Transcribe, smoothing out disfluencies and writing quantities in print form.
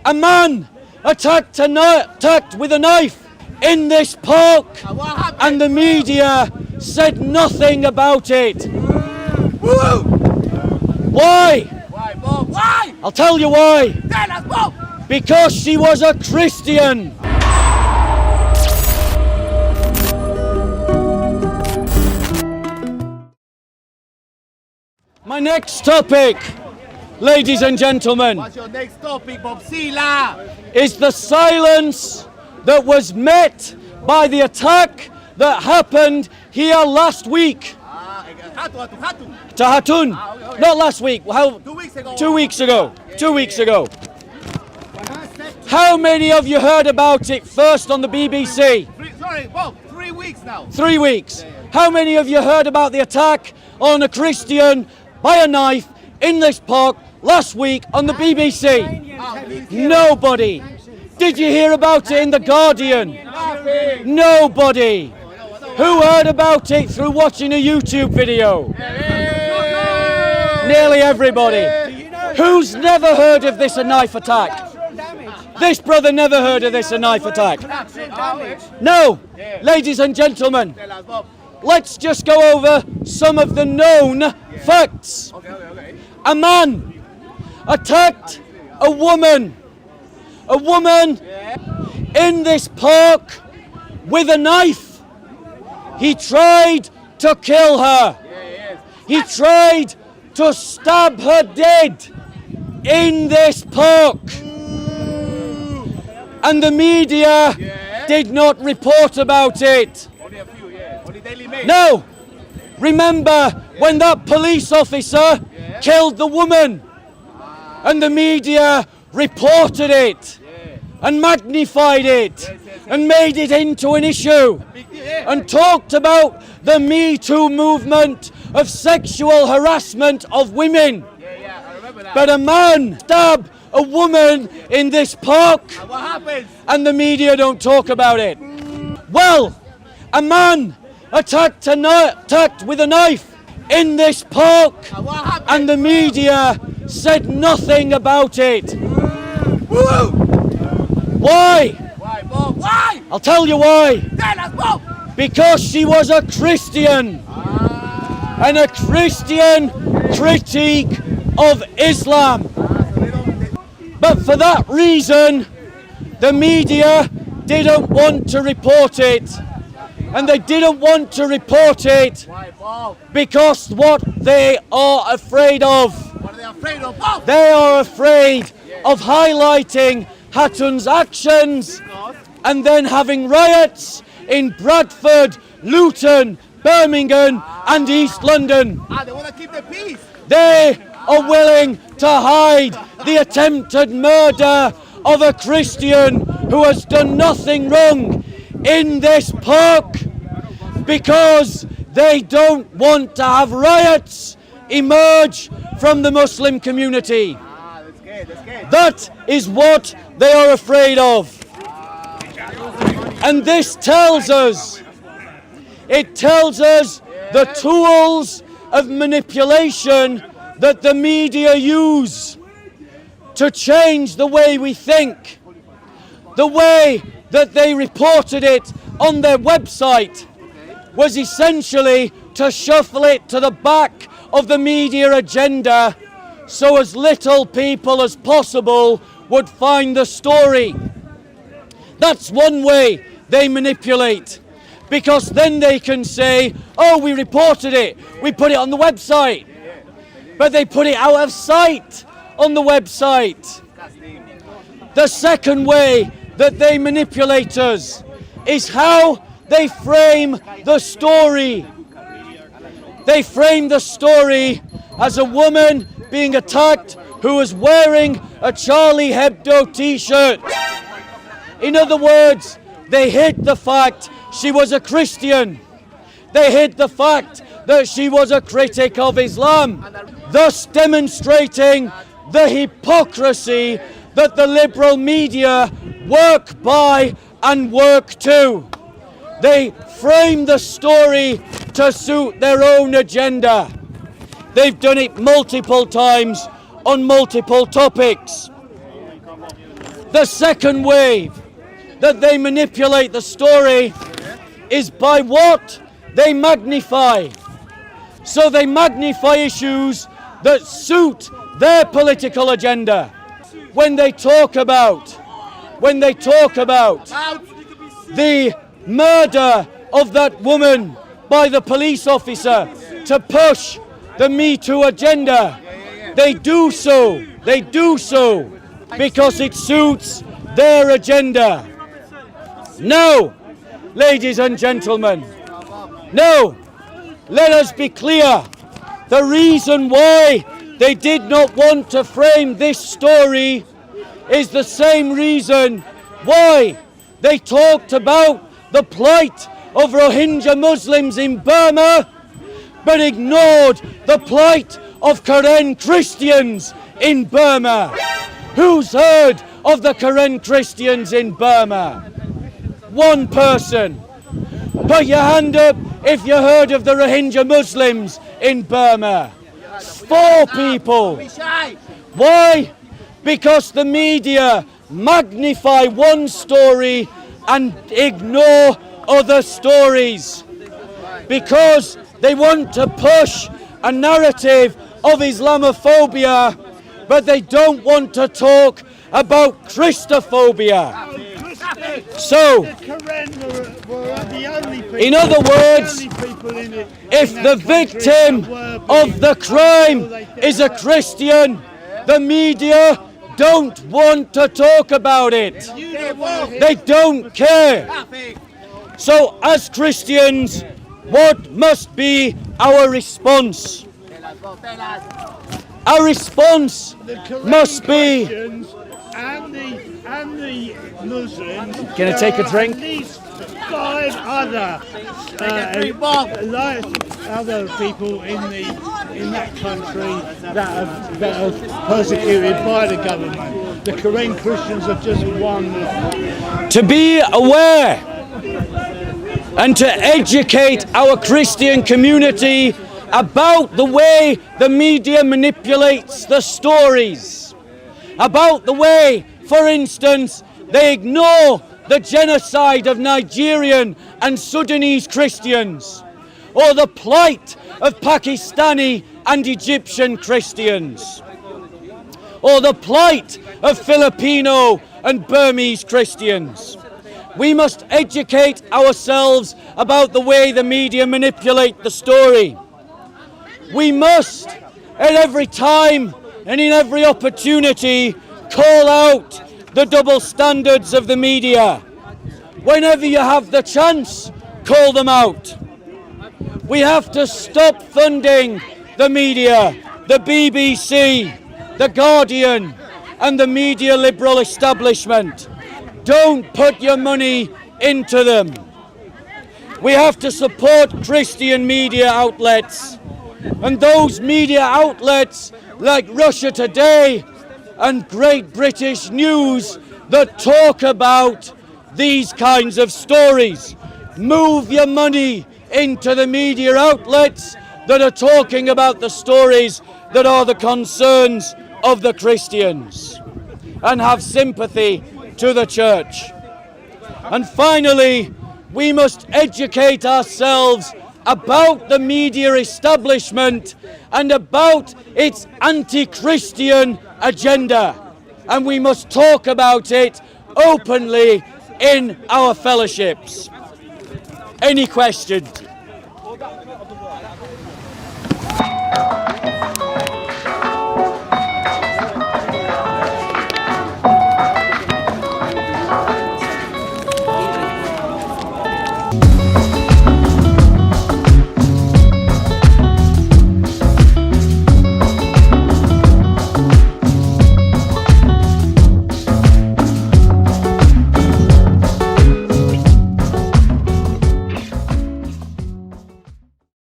A man attacked with a knife in this park, and the media said nothing about it. Why? Why, Bob? Why? I'll tell you why. Tell us, Bob! Because she was a Christian. My next topic, ladies and gentlemen, What's your next topic, Bob Sila? is the silence that was met by the attack that happened here last week Hatun. to Hatun. Okay. Not last week. How? 2 weeks ago. 2 weeks ago. 2 weeks ago. How many of you heard about it first on the BBC? Sorry, Bob, 3 weeks now. 3 weeks. How many of you heard about the attack on a Christian by a knife in this park last week on the BBC? Nobody. Did you hear about it in The Guardian? Nobody. Who heard about it through watching a YouTube video? Nearly everybody. Who's never heard of this a knife attack? This brother never heard of this a knife attack. No. Ladies and gentlemen, Tell us, Bob. let's just go over some of the known facts. Okay. A man attacked a woman in this park with a knife. He tried to kill her. He tried to stab her dead in this park. And the media did not report about it. Only a few, Only Daily Mail. No! Remember when that police officer killed the woman and the media reported it and magnified it and made it into an issue and talked about the Me Too movement of sexual harassment of women. I remember that. But a man stabbed a woman in this park And what happens? and the media don't talk about it. Well, a man attacked with a knife in this park And what happens? and the media said nothing about it. Why? Why, Bob? Why? I'll tell you why. Tell us, Bob! Because she was a Christian and a Christian critique of Islam. But for that reason, the media didn't want to report it. And they didn't want to report it Why, Bob? because what they are afraid of. What are they afraid of, Bob? They are afraid of highlighting Hatun's actions and then having riots in Bradford, Luton, Birmingham and East London. They want to keep the peace. They are willing to hide the attempted murder of a Christian who has done nothing wrong in this park because they don't want to have riots emerge from the Muslim community. That's good. That is what they are afraid of. And this tells us, the tools of manipulation that the media use to change the way we think. The way that they reported it on their website was essentially to shuffle it to the back of the media agenda so as little people as possible would find the story. That's one way they manipulate, because then they can say, oh, we reported it, we put it on the website. But they put it out of sight on the website. The second way that they manipulate us is how they frame the story. They frame the story as a woman being attacked who was wearing a Charlie Hebdo t-shirt. In other words, they hid the fact she was a Christian. They hid the fact that she was a critic of Islam, thus demonstrating the hypocrisy that the liberal media work by and work to. They frame the story to suit their own agenda. They've done it multiple times on multiple topics. The second wave that they manipulate the story is by what they magnify. So they magnify issues that suit their political agenda. When they talk about the murder of that woman by the police officer to push the Me Too agenda, they do so because it suits their agenda. No, ladies and gentlemen, no, let us be clear. The reason why they did not want to frame this story is the same reason why they talked about the plight of Rohingya Muslims in Burma, but ignored the plight of Karen Christians in Burma. Who's heard of the Karen Christians in Burma? One person. Put your hand up if you heard of the Rohingya Muslims in Burma. 4 people. Why? Because the media magnify one story and ignore other stories. Because they want to push a narrative of Islamophobia, but they don't want to talk about Christophobia. So, in other words, if the victim of the crime is a Christian, the media don't want to talk about it. They don't care. So, as Christians, what must be our response? Our response must be... And the Muslims. Gonna take a drink? At least 5 other other people in that country that are persecuted by the government. The Karen Christians are just one. To be aware and to educate our Christian community about the way the media manipulates the stories, about the way, for instance, they ignore the genocide of Nigerian and Sudanese Christians, or the plight of Pakistani and Egyptian Christians, or the plight of Filipino and Burmese Christians. We must educate ourselves about the way the media manipulate the story. We must, at every time and in every opportunity, call out the double standards of the media. Whenever you have the chance, call them out. We have to stop funding the media, the BBC, the Guardian, and the media liberal establishment. Don't put your money into them. We have to support Christian media outlets, and those media outlets like Russia Today and Great British News that talk about these kinds of stories. Move your money into the media outlets that are talking about the stories that are the concerns of the Christians, and have sympathy to the church. And finally, we must educate ourselves about the media establishment and about its anti-Christian agenda, and we must talk about it openly in our fellowships. Any questions?